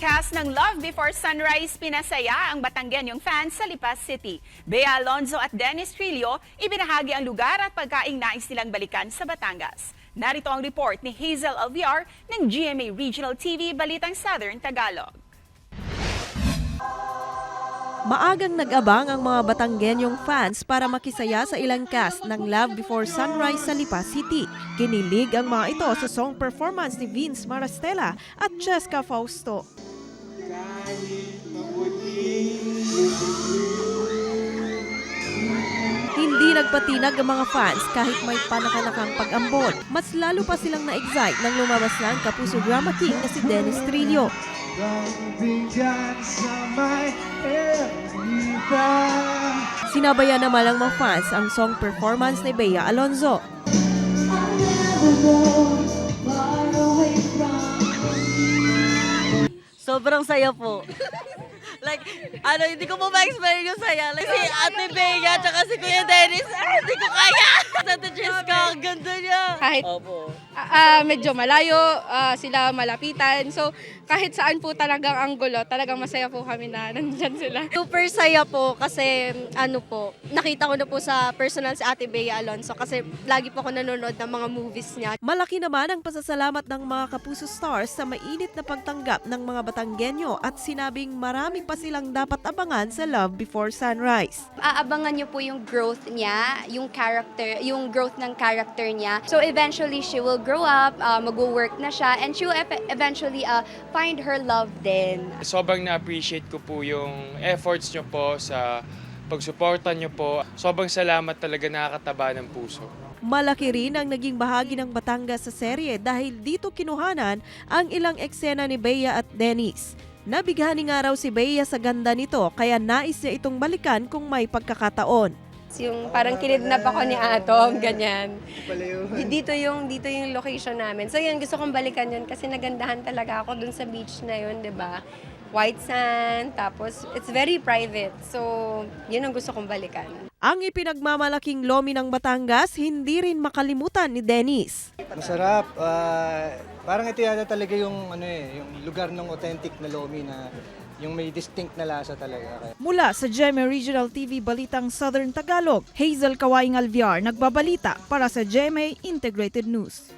Cast ng Love Before Sunrise pinasaya ang Batanggenyong fans sa Lipas City. Bea Alonzo at Dennis Trillo ibinahagi ang lugar at pagkaing nais nilang balikan sa Batangas. Narito ang report ni Hazel Alviar ng GMA Regional TV Balitang Southern Tagalog. Maagang nag-abang ang mga Batanggenyong fans para makisaya sa ilang cast ng Love Before Sunrise sa Lipas City. Kinilig ang mga ito sa song performance ni Vince Marastella at Cheska Fausto. Hindi nagpatinag ang mga fans kahit may panakanakang pag-ambon. Mas lalo pa silang na-excite nang lumabas na ang Kapuso Drama King na si Dennis Trillo. Sinabayan naman ng mga fans ang song performance ni Bea Alonzo. Sobrang saya po. Like, hindi ko po ma-explain yung saya. Like, si Ate Bea, tsaka si Kuya Dennis, hindi ko kaya! Sa Cheska, ang ganda niya! Kahit medyo malayo, sila malapitan. So, kahit saan po talagang anggulo, talagang masaya po kami na nandyan sila. Super saya po kasi, nakita ko na po sa personal si Ate Bea Alonzo kasi lagi po ako nanonood ng mga movies niya. Malaki naman ang pasasalamat ng mga Kapuso stars sa mainit na pagtanggap ng mga Batanggenyo at sinabing marami pa silang dapat abangan sa Love Before Sunrise. Aabangan niyo po yung growth niya, yung growth ng character niya. So eventually she will grow up, mag-work na siya, and she will eventually find her love din. Sobrang na-appreciate ko po yung efforts nyo po sa pagsuporta nyo po. Sobrang salamat talaga, nakakataba ng puso. Malaki rin ang naging bahagi ng Batangas sa serye dahil dito kinuhanan ang ilang eksena ni Bea at Dennis. Nabighani nga raw si Bea sa ganda nito kaya nais niya itong balikan kung may pagkakataon. Yung parang kinidnap ako ni Atom, ganyan. Dito yung location namin. So yun, gusto kong balikan yun kasi nagandahan talaga ako dun sa beach na yun, 'di ba? White sand, tapos it's very private. So yun ang gusto kong balikan. Ang ipinagmamalaking lomi ng Batangas, hindi rin makalimutan ni Dennis. Masarap. Parang ito yata talaga yung lugar ng authentic na lomi na yung may distinct na lasa talaga. Mula sa GMA Regional TV Balitang Southern Tagalog, Hazel Kawaing Alviar nagbabalita para sa GMA Integrated News.